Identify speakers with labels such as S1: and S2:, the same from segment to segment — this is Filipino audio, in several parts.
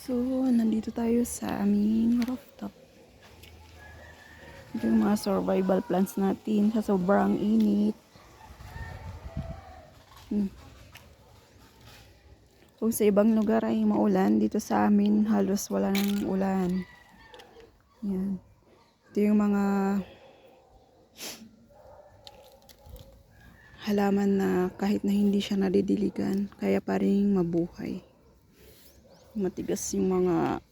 S1: So, nandito tayo sa aming rooftop. Ito yung mga survival plants natin sa sobrang init. Kung sa ibang lugar ay maulan, dito sa amin halos wala nang ulan. Yan. Ito yung mga halaman na kahit na hindi siya nadidiligan, kaya pa rin mabuhay. Matigas yung mga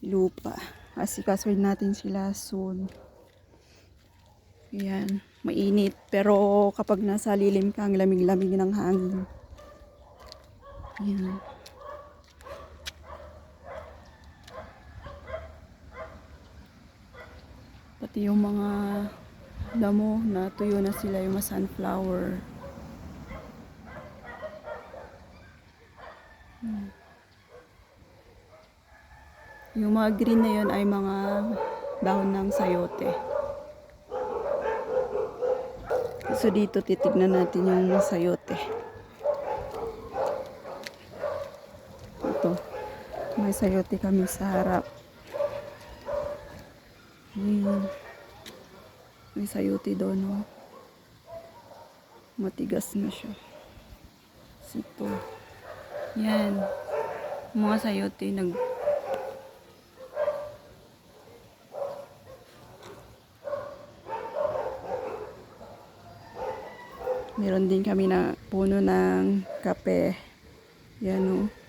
S1: lupa. Asikasuhin natin sila soon. Ayan, mainit. Pero kapag nasa lilim ka, ang lamig-lamig ng hangin. Ayan. Pati yung mga damo na tuyo na sila, yung mga sunflower. Yung mga green na yun ay mga dahon ng sayote. So dito titignan natin yung sayote. Ito. May sayote kami sa harap. May sayote doon, no? Matigas na siya. Ito. Yan. Mga sayote meron din kami na puno ng kape. Yan, no?